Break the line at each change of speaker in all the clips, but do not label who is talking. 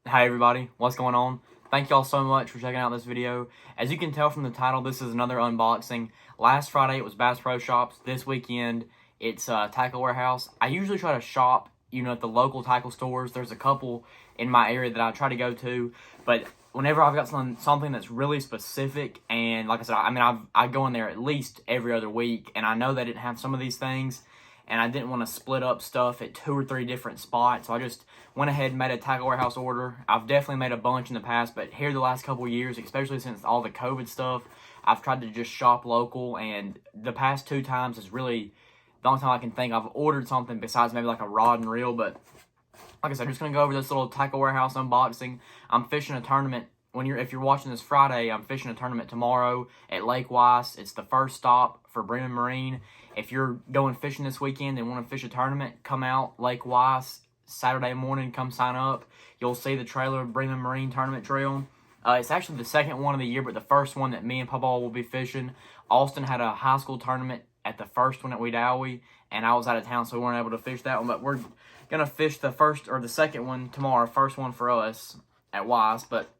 Hi everybody, what's going on? Thank y'all so much for checking out this video. As you can tell from the title, this is another unboxing. Last Friday it was Bass Pro Shops. This weekend it's Tackle Warehouse. I usually try to shop, at the local tackle stores. There's a couple in my area that I try to go to, but whenever I've got something that's really specific, and like I said, I go in there at least every other week, and I know they didn't have some of these things, and I didn't want to split up stuff at 2 or 3 different spots, so I just went ahead and made a Tackle Warehouse order. I've definitely made a bunch in the past, but here the last couple of years, especially since all the COVID stuff, I've tried to just shop local, and the past 2 times is really the only time I can think I've ordered something besides maybe like a rod and reel. But like I said, I'm just going to go over this little Tackle Warehouse unboxing. I'm fishing a tournament. If you're watching this Friday, I'm fishing a tournament tomorrow at Lake Weiss. It's the first stop for Bremen Marine. If you're going fishing this weekend and want to fish a tournament, come out Lake Weiss Saturday morning. Come sign up. You'll see the trailer Bremen Marine Tournament Trail. It's actually the second one of the year, but the first one that me and Papa will be fishing. Austin had a high school tournament at the first one at Wedowee, and I was out of town, so we weren't able to fish that one. But we're gonna fish the first or the second one tomorrow. First one for us at Weiss. But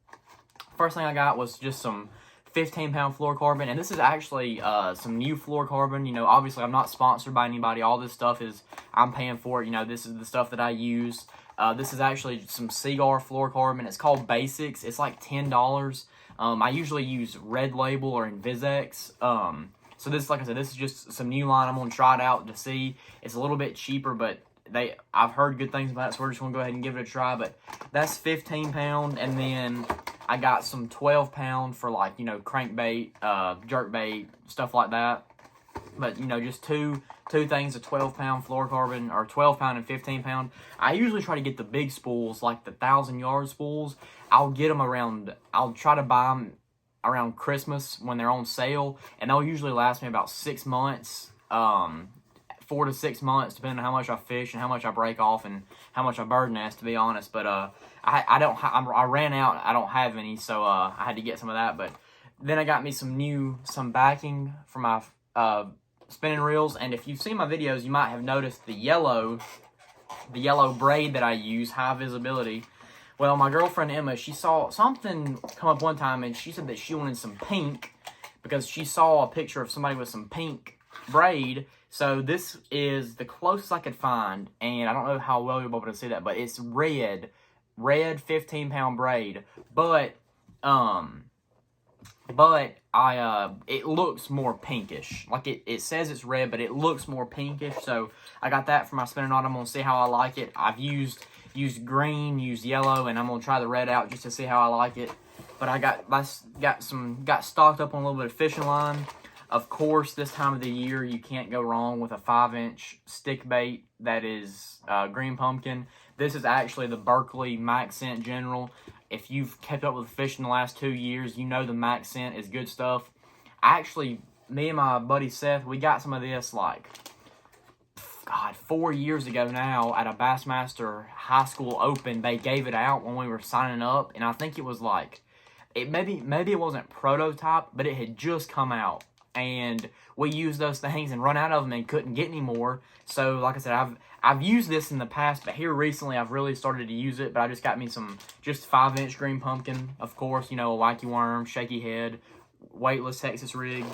first thing I got was just some 15-pound fluorocarbon, and this is actually some new fluorocarbon. Obviously I'm not sponsored by anybody. All this stuff is I'm paying for it. This is the stuff that I use. This is actually some Cigar fluorocarbon. It's called Basics. It's like $10. I usually use Red Label or Invisex. So this, like I said, this is just some new line. I'm gonna try it out to see. It's a little bit cheaper, but I've heard good things about it, so we're just gonna go ahead and give it a try. But that's 15-pound, and then I got some 12-pound for like crankbait, jerkbait, stuff like that. But just two things of 12-pound fluorocarbon, or 12-pound and 15-pound. I usually try to get the big spools, like the 1,000-yard spools. I'll try to buy them around Christmas when they're on sale, and they'll usually last me about 6 months. 4 to 6 months, depending on how much I fish and how much I break off and how much I bird nest, to be honest. But I ran out. I don't have any, so I had to get some of that. But then I got me some backing for my spinning reels. And if you've seen my videos, you might have noticed the yellow braid that I use, high visibility. Well, my girlfriend Emma, she saw something come up one time, and she said that she wanted some pink because she saw a picture of somebody with some pink braid. So this is the closest I could find, and I don't know how well you'll be able to see that, but it's red 15-pound braid. But it looks more pinkish. Like it says it's red, but it looks more pinkish. So I got that for my spinning rod. I'm gonna see how I like it. I've used green, used yellow, and I'm gonna try the red out just to see how I like it. But I got stocked up on a little bit of fishing line. Of course, this time of the year, you can't go wrong with a 5-inch stick bait that is green pumpkin. This is actually the Berkley Max Scent General. If you've kept up with fishing the last 2 years, you know the Max Scent is good stuff. Me and my buddy Seth, we got some of this 4 years ago now at a Bassmaster High School Open. They gave it out when we were signing up, and I think it was maybe it wasn't prototype, but it had just come out. And we used those things and run out of them and couldn't get any more. So like I said, I've used this in the past, but here recently I've really started to use it. But I just got me some just 5-inch green pumpkin, of course, a wacky worm, shaky head, weightless Texas rig.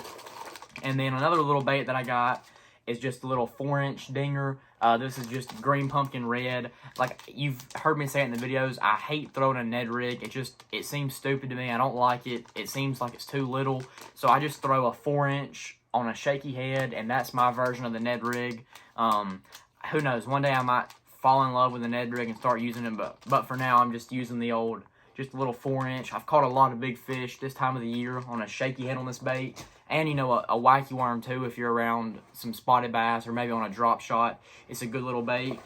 And then another little bait that I got is just a little 4-inch dinger. This is just green pumpkin red. Like you've heard me say it in the videos, I hate throwing a Ned rig. It seems stupid to me. I don't like it. It seems like it's too little. So I just throw a 4-inch on a shaky head, and that's my version of the Ned rig. Who knows? One day I might fall in love with the Ned rig and start using it, but for now I'm just using just a little 4-inch. I've caught a lot of big fish this time of the year on a shaky head on this bait. And, a wacky worm, too, if you're around some spotted bass or maybe on a drop shot. It's a good little bait.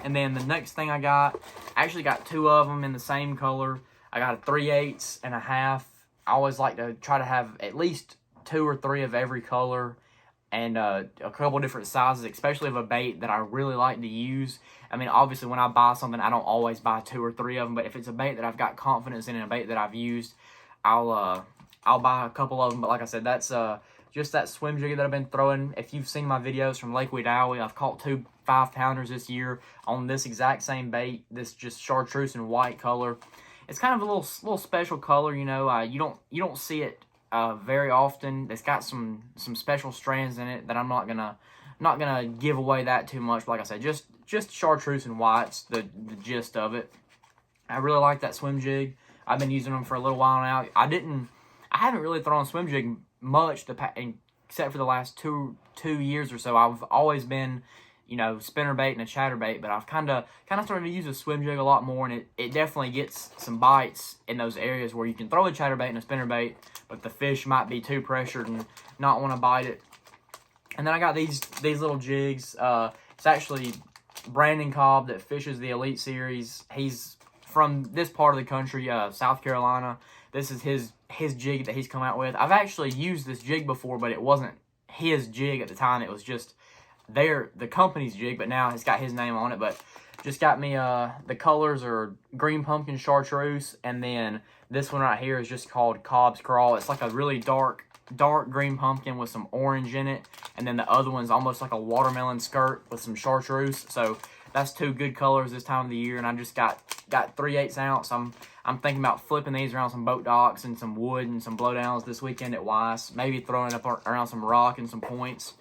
And then the next thing I actually got 2 of them in the same color. I got a 3/8 and a half. I always like to try to have at least 2 or 3 of every color and a couple different sizes, especially of a bait that I really like to use. I mean, obviously, when I buy something, I don't always buy 2 or 3 of them. But if it's a bait that I've got confidence in and a bait that I've used, I'll buy a couple of them. But like I said, that's just that swim jig that I've been throwing. If you've seen my videos from Lake Weiss, I've caught 2 5-pounders this year on this exact same bait, this just chartreuse and white color. It's kind of a little special color, you know. You don't see it very often. It's got some special strands in it that I'm not gonna give away that too much. But like I said, just chartreuse and white's the gist of it. I really like that swim jig. I've been using them for a little while now. I haven't really thrown a swim jig much except for the last two years or so. I've always been, you know, spinnerbait and a chatterbait, but I've kind of started to use a swim jig a lot more, and it definitely gets some bites in those areas where you can throw a chatterbait and a spinnerbait, but the fish might be too pressured and not want to bite it. And then I got these little jigs. It's actually Brandon Cobb that fishes the Elite Series. He's from this part of the country, South Carolina. This is his jig that he's come out with. I've actually used this jig before, but it wasn't his jig at the time. It was just the company's jig, but now it's got his name on it. But just got me the colors are green pumpkin chartreuse, and then this one right here is just called Cobb's Crawl. It's like a really dark green pumpkin with some orange in it, and then the other one's almost like a watermelon skirt with some chartreuse. So that's 2 good colors this time of the year, and I just got 3/8 ounce. I'm thinking about flipping these around some boat docks and some wood and some blowdowns this weekend at Weiss. Maybe throwing up around some rock and some points.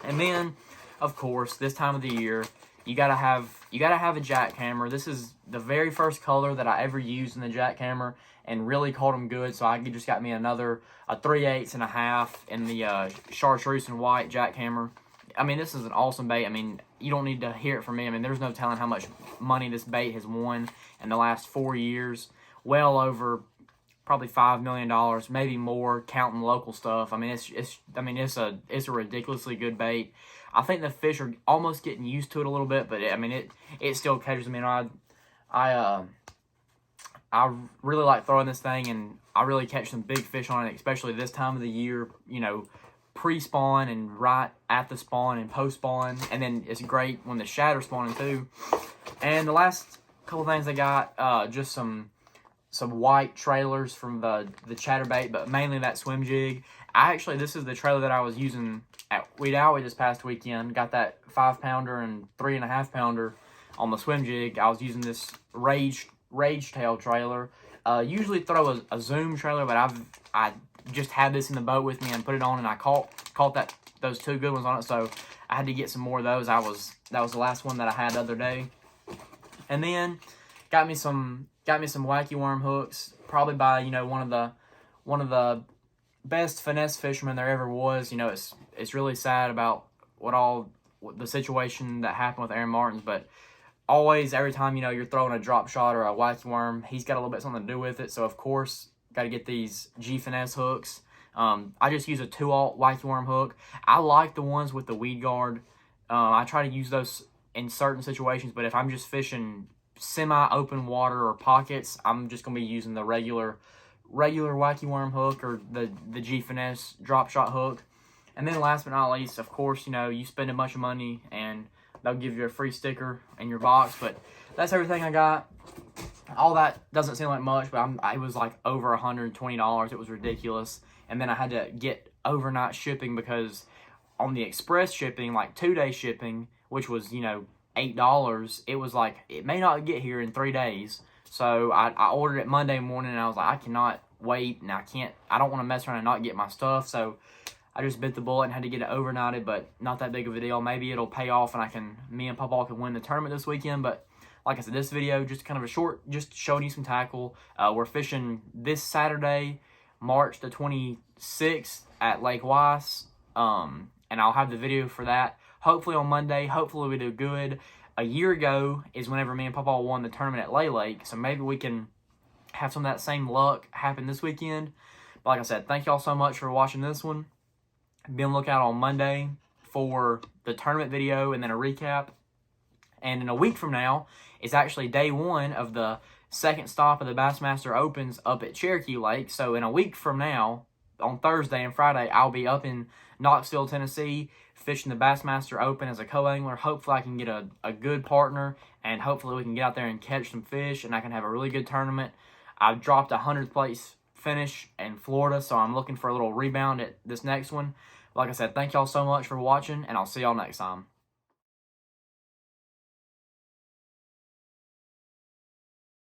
And then, of course, this time of the year, you gotta have a jackhammer. This is the very first color that I ever used in the jackhammer and really caught them good. So I just got me a 3/8 and a half in the chartreuse and white jackhammer. I mean, this is an awesome bait. I mean, you don't need to hear it from me. I mean, there's no telling how much money this bait has won in the last 4 years. Well over probably $5 million, maybe more, counting local stuff. I mean, it's a ridiculously good bait. I think the fish are almost getting used to it a little bit, but it still catches me. And I really like throwing this thing, and I really catch some big fish on it, especially this time of the year. You know, pre-spawn and right at the spawn and post-spawn, and then it's great when the shad spawning too. And the last couple things I got, just some white trailers from the chatterbait, but mainly that swim jig. This is the trailer that I was using at Weiss this past weekend. Got that 5-pounder and 3.5-pounder on the swim jig. I was using this rage tail trailer. Usually throw a zoom trailer, but I just had this in the boat with me and put it on, and I caught those 2 good ones on it, so I had to get some more of those. That was the last one that I had the other day. And then got me some wacky worm hooks, probably by, you know, one of the best finesse fishermen there ever was. You know, it's really sad about what the situation that happened with Aaron Martins, but always, every time, you know, you're throwing a drop shot or a wacky worm, he's got a little bit something to do with it. So of course, got to get these G finesse hooks. I just use a 2/0 wacky worm hook. I like the ones with the weed guard. I try to use those in certain situations, but if I'm just fishing semi-open water or pockets, I'm just gonna be using the regular wacky worm hook or the G finesse drop shot hook. And then last but not least, of course, you know, you spend a bunch of money and they'll give you a free sticker in your box. But that's everything I got. All that doesn't seem like much, but it was like over $120. It was ridiculous. And then I had to get overnight shipping, because on the express shipping, like 2-day shipping, which was, you know, $8, it was like, it may not get here in 3 days. So I ordered it Monday morning, and I was like, I cannot wait, and I don't want to mess around and not get my stuff. So I just bit the bullet and had to get it overnighted, but not that big of a deal. Maybe it'll pay off, and me and Papa can win the tournament this weekend. But like I said, this video, just kind of a short, just showing you some tackle. We're fishing this Saturday, March the 26th at Lake Weiss. And I'll have the video for that hopefully on Monday. Hopefully we do good. A year ago is whenever me and Papa won the tournament at Lake. So maybe we can have some of that same luck happen this weekend. But like I said, thank y'all so much for watching this one. Be on the lookout on Monday for the tournament video and then a recap. And in a week from now, it's actually day 1 of the second stop of the Bassmaster Opens up at Cherokee Lake. So in a week from now, on Thursday and Friday, I'll be up in Knoxville, Tennessee, fishing the Bassmaster Open as a co-angler. Hopefully I can get a good partner, and hopefully we can get out there and catch some fish, and I can have a really good tournament. I've dropped a 100th place finish in Florida, so I'm looking for a little rebound at this next one. Like I said, thank y'all so much for watching, and I'll see y'all next time.